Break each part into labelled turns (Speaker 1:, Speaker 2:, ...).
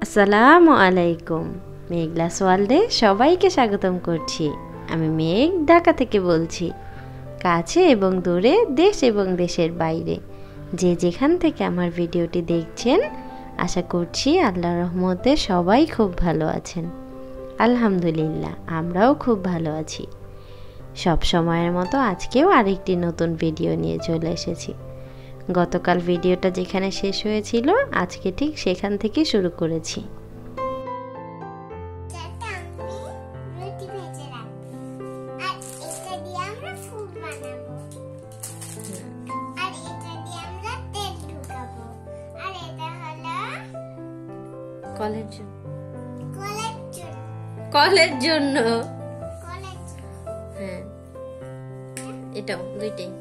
Speaker 1: আসসালামু আলাইকুম। মেঘলাস ওয়ার্ল্ডে সবাইকে স্বাগতম করছি। আমি মেঘ ঢাকা থেকে বলছি। কাছে এবং দূরে, দেশ এবং দেশের বাইরে যে যেখান থেকে আমার ভিডিওটি দেখছেন, আশা করছি আল্লাহর রহমতে সবাই খুব ভালো আছেন। আলহামদুলিল্লাহ, আমরাও খুব ভালো আছি। সব সময়ের মতো আজকেও আরেকটি নতুন ভিডিও নিয়ে চলে এসেছি। গতকাল ভিডিওটা যেখানে শেষ হয়েছিল, আজকে ঠিক সেখান থেকে শুরু করেছি। কলের জন্য হ্যাঁ, এটাও দুইটাই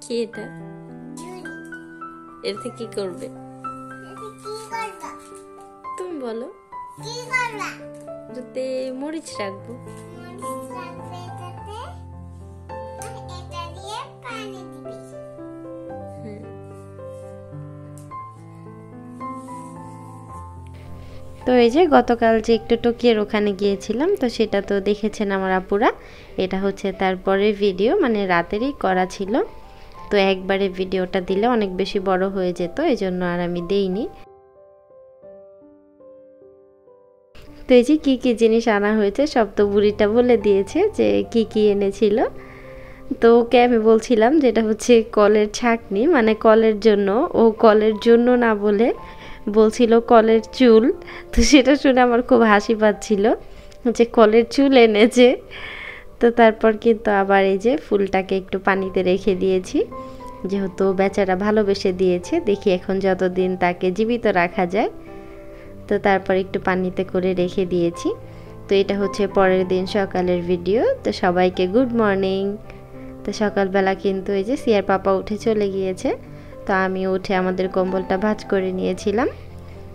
Speaker 1: কি এটা? এতে কি করবে তুমি বলো? এতে মরিচ রাখবো। তো এই যে গতকাল যে একটু টোকিয়ার ওখানে গিয়েছিলাম, তো সেটা তো দেখেছেন আমার আপুরা। এটা হচ্ছে তারপরে ভিডিও, মানে রাতেরই করা ছিল। তো একবারে ভিডিওটা দিলে অনেক বেশি বড় হয়ে যেত, এই জন্য আর আমি দেইনি। তো এই যে কী কী জিনিস আনা হয়েছে সব তো বুড়িটা বলে দিয়েছে যে কি কি এনেছিল। তো ওকে আমি বলছিলাম যেটা হচ্ছে কলের ছাঁকনি, মানে কলের জন্য। ও কলের জন্য না বলে বলছিল কলের চুল। তো সেটা শুনে আমার খুব হাসি পাচ্ছিল যে কলের চুল এনেছে। তো তারপর কিন্তু আবার এই যে ফুলটাকে একটু পানিতে রেখে দিয়েছি, যেহেতু বেচারা ভালোবেসে দিয়েছে। দেখি এখন যতদিন তাকে জীবিত রাখা যায়। তো তারপর একটু পানিতে করে রেখে দিয়েছি। তো এটা হচ্ছে পরের দিন সকালের ভিডিও। তো সবাইকে গুড মর্নিং। তো সকালবেলা কিন্তু এই যে সিয়ার পাপা উঠে চলে গিয়েছে। তো আমি উঠে আমাদের কম্বলটা ভাঁজ করে নিয়েছিলাম।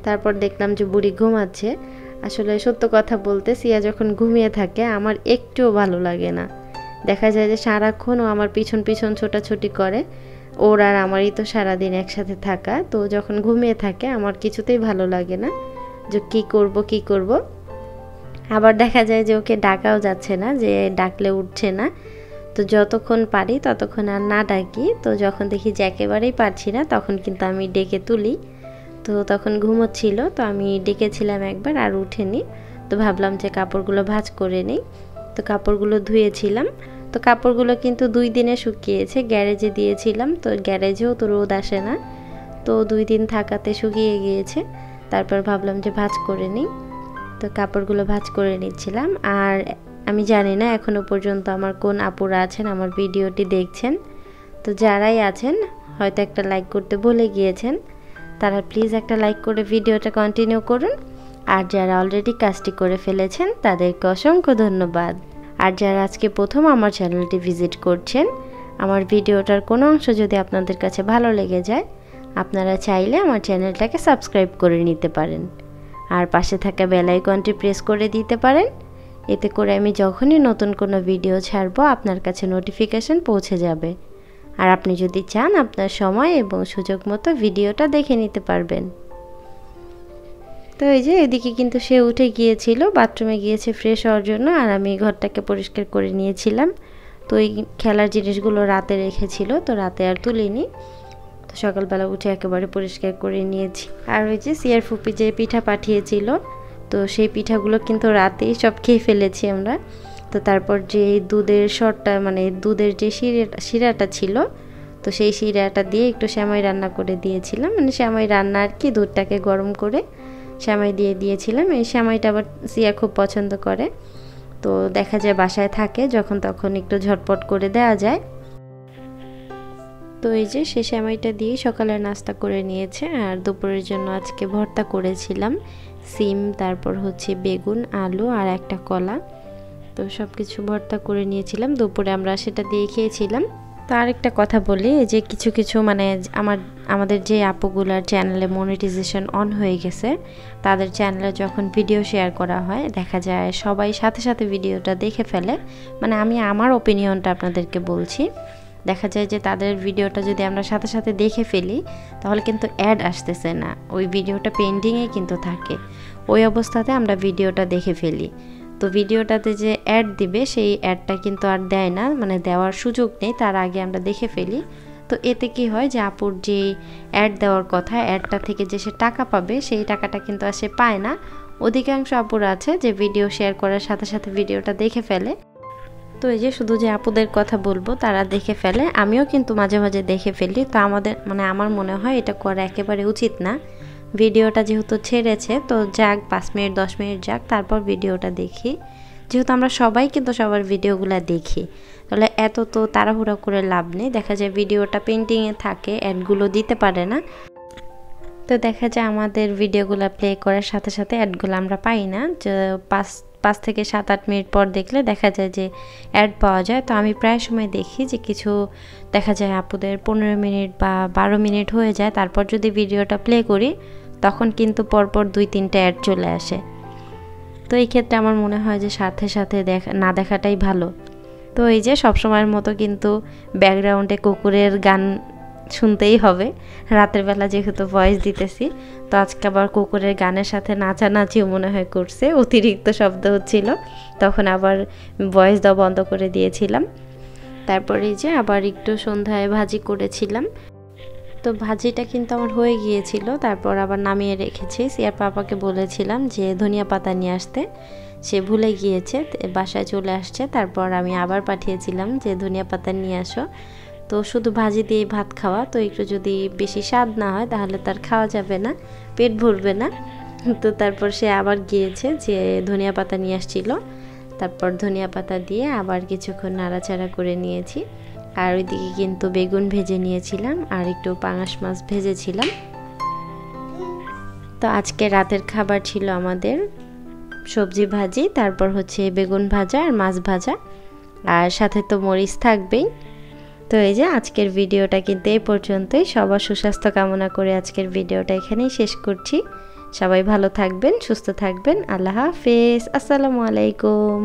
Speaker 1: তারপর দেখলাম যে বুড়ি ঘুমাচ্ছে। আসলে সত্য কথা বলতে, সিয়া যখন ঘুমিয়ে থাকে আমার একটুও ভালো লাগে না। দেখা যায় যে সারাক্ষণ ও আমার পিছন পিছন ছোটাছুটি করে। ওর আর আমারই তো সারাদিন একসাথে থাকা। তো যখন ঘুমিয়ে থাকে আমার কিছুতেই ভালো লাগে না, যে কী করব। আবার দেখা যায় যে ওকে ডাকাও যাচ্ছে না, যে ডাকলে উঠছে না। তো যতক্ষণ পারি ততক্ষণ আর না ডাকি। তো যখন দেখি যে একেবারেই পারছি না, তখন কিন্তু আমি ডেকে তুলি। তো তখন ঘুমোচ্ছিল, তো আমি ডেকেছিলাম একবার, আর উঠেনি। তো ভাবলাম যে কাপড়গুলো ভাঁজ করে নিই। তো কাপড়গুলো ধুয়েছিলাম। তো কাপড়গুলো কিন্তু 2 দিনে শুকিয়েছে, গ্যারেজে দিয়েছিলাম। তো গ্যারেজেও তো রোদ আসে না, তো 2 দিন থাকাতে শুকিয়ে গিয়েছে। তারপর ভাবলাম যে ভাঁজ করে নিই। তো কাপড়গুলো ভাঁজ করে নিচ্ছিলাম। আর আমি জানি না এখনও পর্যন্ত আমার কোন আপুরা আছেন আমার ভিডিওটি দেখছেন। তো যারাই আছেন হয়তো একটা লাইক করতে ভুলে গিয়েছেন, তারা প্লিজ একটা লাইক করে ভিডিওটা কন্টিনিউ করুন। আর যারা অলরেডি কাজটি করে ফেলেছেন তাদেরকে অসংখ্য ধন্যবাদ। আর যারা আজকে প্রথম আমার চ্যানেলটি ভিজিট করছেন, আমার ভিডিওটার কোনো অংশ যদি আপনাদের কাছে ভালো লেগে যায়, আপনারা চাইলে আমার চ্যানেলটাকে সাবস্ক্রাইব করে নিতে পারেন। আর পাশে থাকা বেল আইকনটি প্রেস করে দিতে পারেন। এতে করে আমি যখনই নতুন কোনো ভিডিও ছাড়বো আপনার কাছে নোটিফিকেশন পৌঁছে যাবে। আর আপনি যদি চান আপনার সময় এবং সুযোগ মতো ভিডিওটা দেখে নিতে পারবেন। তো এই যে এদিকে কিন্তু সে উঠে গিয়েছিল, বাথরুমে গিয়েছে ফ্রেশ হওয়ার জন্য, আর আমি ঘরটাকে পরিষ্কার করে নিয়েছিলাম। তো এই খেলার জিনিসগুলো রাতে রেখেছিল, তো রাতে আর তুলিনি। তো সকালবেলা উঠে একেবারে পরিষ্কার করে নিয়েছি। আর ওই যে সিয়ার ফুপি যে পিঠা পাঠিয়েছিল, তো সেই পিঠাগুলো কিন্তু রাতেই সব খেয়ে ফেলেছি আমরা। তো তারপর যে দুধের শরটা, মানে দুধের যে শিরাটা ছিল, তো সেই শিরাটা দিয়ে একটু সেমাই রান্না করে দিয়েছিলাম। মানে সেমাই রান্না আর কি, দুধটাকে গরম করে সেমাই দিয়ে দিয়েছিলাম। এই সেমাইটা আবার সিয়া খুব পছন্দ করে। তো দেখা যায় বাসায় থাকে যখন তখন একটু ঝটপট করে দেওয়া যায়। তো এই যে সে সেমাইটা দিয়ে সকালে নাস্তা করে নিয়েছে। আর দুপুরের জন্য আজকে ভর্তা করেছিলাম, সিম, তারপর হচ্ছে বেগুন, আলু আর একটা কলা। তো সব কিছু ভর্তা করে নিয়েছিলাম, দুপুরে আমরা সেটা দিয়ে খেয়েছিলাম। তো আরেকটা কথা বলি, এই যে কিছু কিছু মানে আমাদের যে আপুগুলার চ্যানেলে মনিটাইজেশন অন হয়ে গেছে, তাদের চ্যানেলে যখন ভিডিও শেয়ার করা হয় দেখা যায় সবাই সাথে সাথে ভিডিওটা দেখে ফেলে। মানে আমি আমার ওপিনিয়নটা আপনাদেরকে বলছি, দেখা যায় যে তাদের ভিডিওটা যদি আমরা সাথে সাথে দেখে ফেলি তাহলে কিন্তু অ্যাড আসতেছে না, ওই ভিডিওটা পেন্ডিংয়ে কিন্তু থাকে। ওই অবস্থাতে আমরা ভিডিওটা দেখে ফেলি, তো ভিডিওটাতে যে অ্যাড দিবে সেই অ্যাডটা কিন্তু আর দেয় না, মানে দেওয়ার সুযোগ নেই, তার আগে আমরা দেখে ফেলি। তো এতে কি হয় যে আপুর যে অ্যাড দেওয়ার কথা, অ্যাডটা থেকে যে সে টাকা পাবে সেই টাকাটা কিন্তু আর সে পায় না। অধিকাংশ আপুর আছে যে ভিডিও শেয়ার করার সাথে সাথে ভিডিওটা দেখে ফেলে। তো এই যে শুধু যে আপুদের কথা বলবো তারা দেখে ফেলে, আমিও কিন্তু মাঝে মাঝে দেখে ফেলি। তো আমাদের মানে আমার মনে হয় এটা করা একেবারে উচিত না। ভিডিওটা যেহেতু ছেড়েছে তো যাক 5 মিনিট 10 মিনিট যাক, তারপর ভিডিওটা দেখি। যেহেতু আমরা সবাই কিন্তু সবার ভিডিওগুলো দেখি, তাহলে এত তো তাড়াহুড়া করে লাভ নেই। দেখা যায় ভিডিওটা পেন্ডিংয়ে থাকে, অ্যাডগুলো দিতে পারে না। তো দেখা যায় আমাদের ভিডিওগুলো প্লে করার সাথে সাথে অ্যাডগুলো আমরা পাই না, যে 5 থেকে 7-8 মিনিট পর দেখলে দেখা যায় যে অ্যাড পাওয়া যায়। তো আমি প্রায় সময় দেখি যে কিছু দেখা যায় আপুদের 15 মিনিট বা 12 মিনিট হয়ে যায়, তারপর যদি ভিডিওটা প্লে করি তখন কিন্তু পরপর 2-3টা অ্যাড চলে আসে। তো এই ক্ষেত্রে আমার মনে হয় যে সাথে সাথে না দেখাটাই ভালো। তো এই যে সবসময়ের মতো কিন্তু ব্যাকগ্রাউন্ডে কুকুরের গান শুনতেই হবে, রাতের বেলা যেহেতু ভয়েস দিতেছি। তো আজকে আবার কুকুরের গানের সাথে নাচানাচিও মনে হয় করছে, অতিরিক্ত শব্দ হচ্ছিল, তখন আবার ভয়েস দেওয়া বন্ধ করে দিয়েছিলাম। তারপরে যে আবার একটু সন্ধ্যায় ভাজি করেছিলাম, তো ভাজিটা কিন্তু আমার হয়ে গিয়েছিল। তারপর আবার নামিয়ে রেখেছি। সিয়ার পাপাকে বলেছিলাম যে ধনিয়া পাতা নিয়ে আসতে, সে ভুলে গিয়েছে, বাসায় চলে আসছে। তারপর আমি আবার পাঠিয়েছিলাম যে ধনিয়া পাতা নিয়ে আসো। তো শুধু ভাজি দিয়ে ভাত খাওয়া, তো একটু যদি বেশি স্বাদ না হয় তাহলে তার খাওয়া যাবে না, পেট ভরবে না। তো তারপর সে আবার গিয়েছে যে ধনিয়া পাতা নিয়ে আসছিল। তারপর ধনিয়া পাতা দিয়ে আবার কিছুক্ষণ নাড়াচাড়া করে নিয়েছি। আর ওইদিকে কিন্তু বেগুন ভেজে নিয়েছিলাম আর একটু পাঙাশ মাছ ভেজেছিলাম। তো আজকে রাতের খাবার ছিল আমাদের সবজি ভাজি, তারপর হচ্ছে বেগুন ভাজা আর মাছ ভাজা, আর সাথে তো মরিচ থাকবেই। তো এই যে আজকের ভিডিওটা কিন্তু এই পর্যন্তই। সবার সুস্বাস্থ্য কামনা করে আজকের ভিডিওটা এখানেই শেষ করছি। সবাই ভালো থাকবেন, সুস্থ থাকবেন। আল্লাহ হাফেজ, আসসালামু আলাইকুম।